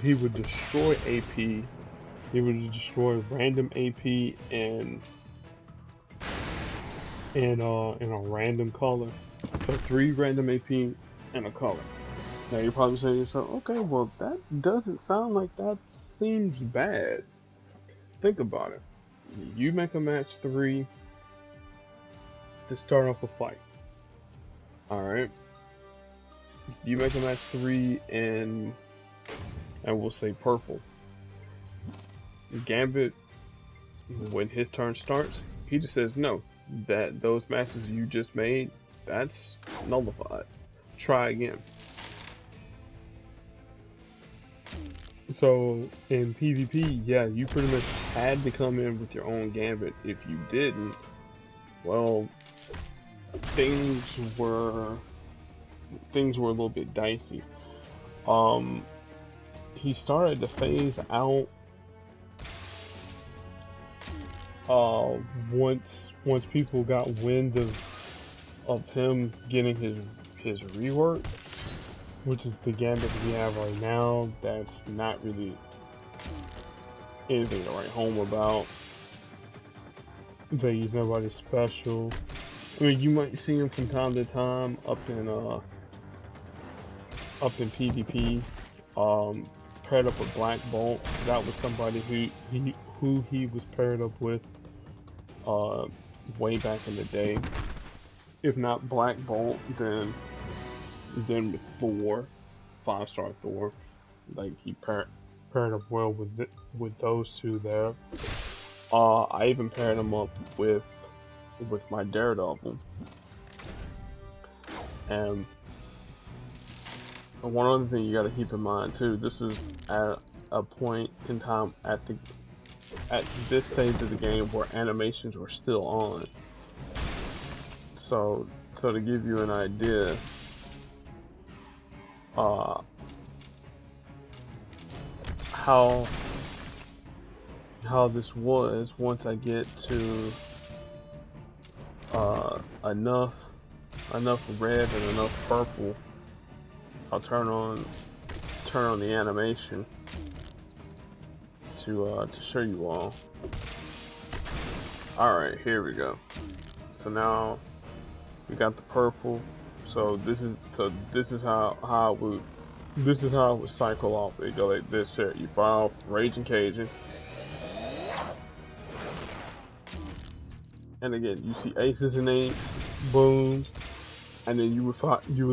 he would destroy AP. He would destroy random AP and in a random color. So 3 random AP and a color. Now you're probably saying to yourself, okay, well that doesn't sound like that seems bad. Think about it. You make a match 3 to start off a fight. Alright. You make a match 3 and we'll say purple. Gambit, when his turn starts, he just says no. That those matches you just made, that's nullified. Try again. So in PvP, yeah, you pretty much had to come in with your own Gambit. If you didn't, well, things were a little bit dicey. He started to phase out once people got wind of him getting his rework, which is the Gambit we have right now. That's not really anything to write home about. That he's nobody special. I mean, you might see him from time to time up in PvP, paired up with Black Bolt. That was somebody who he was paired up with way back in the day. If not Black Bolt, then with Thor, 5-star Thor. Like he paired up well with those two there. I even paired him up with my Daredevil. And one other thing you got to keep in mind too, this is at a point in time at this stage of the game where animations were still on. So to give you an idea, how how this was. Once I get to enough red and enough purple, I'll turn on the animation to show you all. All right, here we go. So now we got the purple. So this is how it would cycle off. It go like this here. You fire off Raging Cajun, and again you see aces and eights, boom, and then you would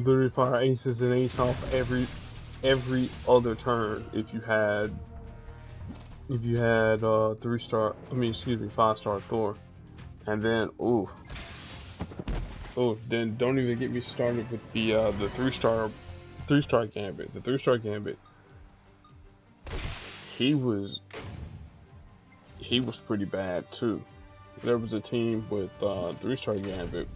literally fire aces and eights off every other turn if you had 3-star. I mean, excuse me, 5-star Thor, and then then don't even get me started with the 3-star Gambit. The 3-star Gambit, he was pretty bad too. There was a team with 3-star Gambit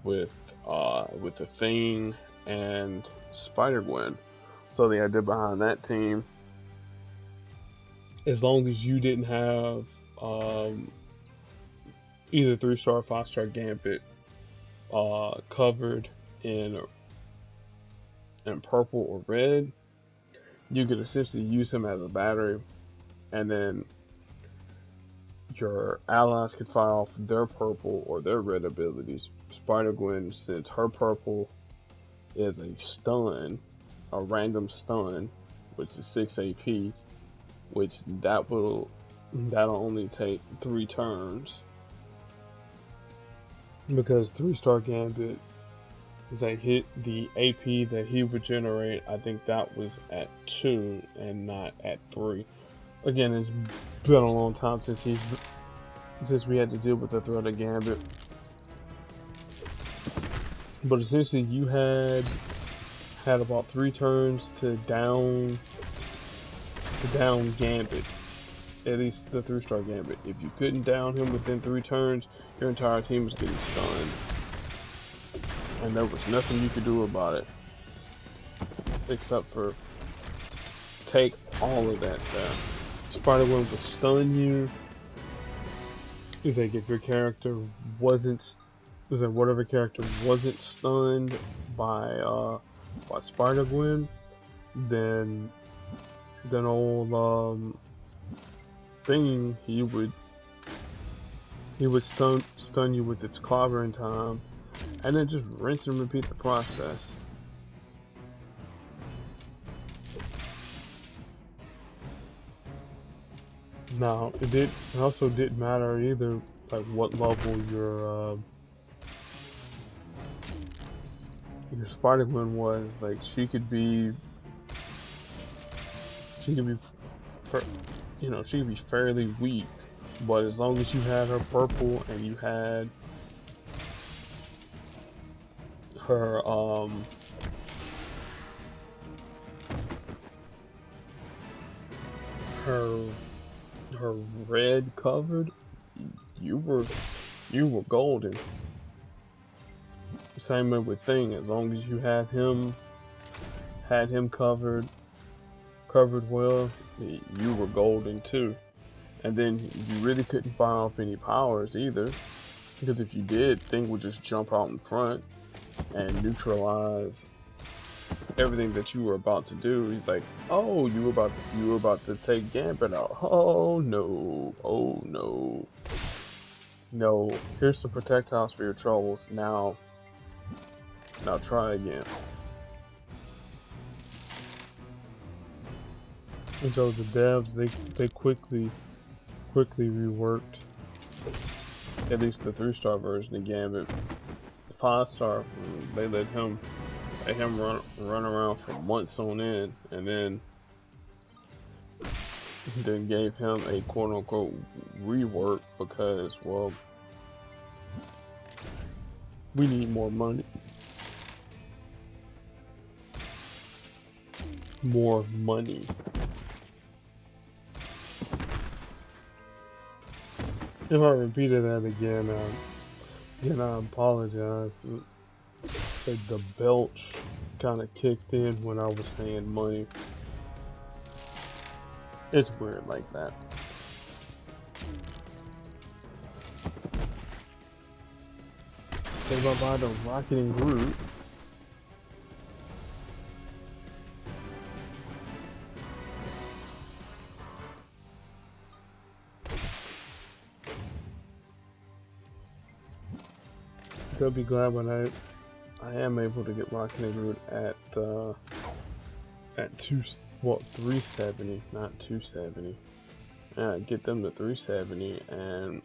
with the Thing and Spider-Gwen. So the idea behind that team, as long as you didn't have either 3-star or 5-star Gambit covered in purple or red, you could essentially use him as a battery, and then your allies could fire off their purple or their red abilities. Spider-Gwen, since her purple is a stun, a random stun, which is 6 AP, which that'll only take 3 turns. Because 3-star Gambit is like hit the AP that he would generate, I think that was at 2 and not at 3. Again, it's been a long time since we had to deal with the threat of Gambit. But essentially you had about 3 turns to down Gambit. At least the 3-star Gambit. If you couldn't down him within 3 turns, your entire team was getting stunned. And there was nothing you could do about it. Except for take all of that down. Spider-Gwen would stun you. It's like if your character wasn't, whatever character wasn't stunned by Spider-Gwen, then old Thing, he would stun you with its clobbering time, and then just rinse and repeat the process. Now, it also didn't matter either, like what level your Spider-Gwen was. Like she could be fairly weak, but as long as you had her purple and you had her her red covered, you were golden. Same way with Thing, as long as you had him covered well, you were golden too. And then you really couldn't fire off any powers either, because if you did, Thing would just jump out in front and neutralize everything that you were about to do. He's like, "Oh, you were about to take Gambit out. Oh no, oh no, no. Here's the projectiles for your troubles. Now try again." And so the devs, they quickly reworked at least the 3-star version of Gambit. The 5-star, they let him run around for months on end, and then gave him a quote unquote rework because, well, we need more money. More money. If I repeated that again, I apologize. It's like the belch kind of kicked in when I was saying money. It's weird like that. say bye-bye to Rocket and Groot. They'll be glad when I am able to get Rocket and Groot at 370, not 270. Get them to 370, and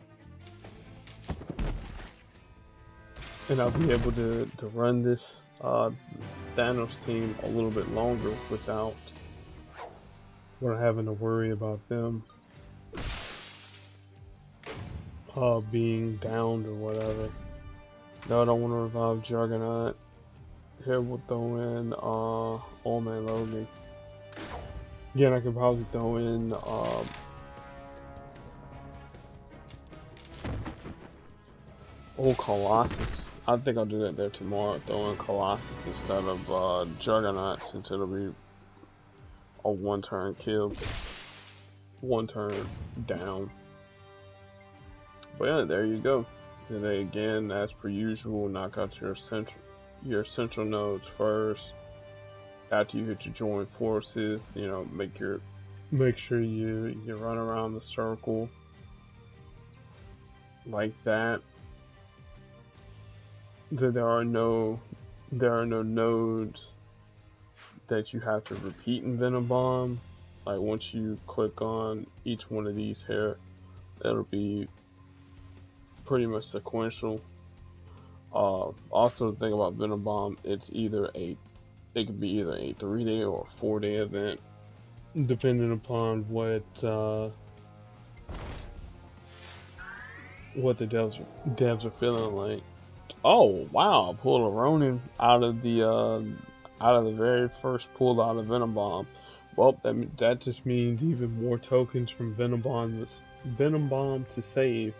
I'll be able to run this Thanos team a little bit longer without having to worry about them being downed or whatever. No, I don't want to revive Juggernaut. Here we'll throw in Old Man Logan. Again, I could probably throw in old Colossus. I think I'll do that there tomorrow. Throw in Colossus instead of Juggernaut, since it'll be a one-turn kill, one turn down. But yeah, there you go. And then again, as per usual, knock out your central nodes first. After you hit your join forces, you know, make sure you run around the circle like that. So there are no nodes that you have to repeat in Venom Bomb. Like once you click on each one of these here, it'll be pretty much sequential. Also the thing about Venom Bomb, it could be either a 3-day or a 4-day event, depending upon what the devs are feeling like. Oh wow! I pulled a Ronin out of the very first pull out of Venom Bomb. Well, that just means even more tokens from Venom Bomb to save.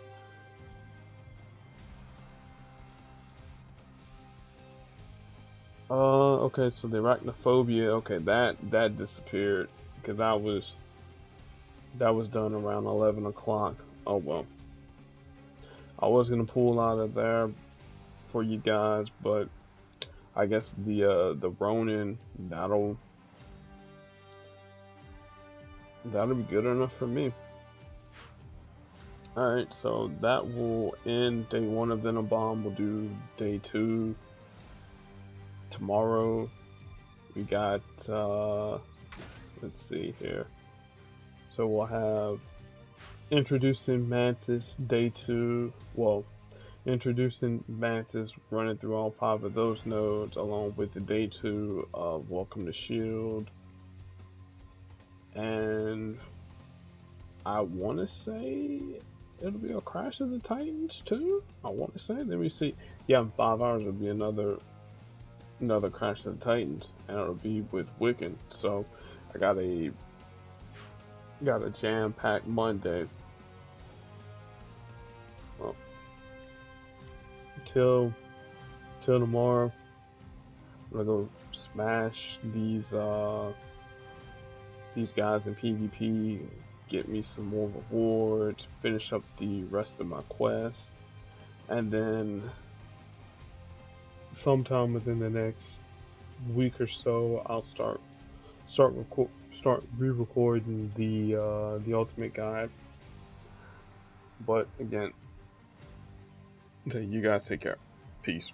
Okay, so the Arachnophobia, okay, that disappeared because that was done around 11 o'clock. Oh well. I was gonna pull out of there for you guys, but I guess the Ronin, that'll be good enough for me. Alright, so that will end day 1 of Venom Bomb. We'll do day 2 tomorrow. We got let's see here. So we'll have introducing Mantis day 2. Well, introducing Mantis, running through all 5 of those nodes, along with the day 2 of Welcome to Shield. And I want to say it'll be a Crash of the Titans too. I want to say. Let me see. Yeah, in 5 hours it'll be another Crash of the Titans, and it'll be with Wiccan. So I got a jam-packed Monday. Well, till tomorrow, I'm gonna go smash these guys in PvP, get me some more rewards, finish up the rest of my quest, and then sometime within the next week or so, I'll start re-recording the Ultimate Guide. But again, you guys take care. Peace.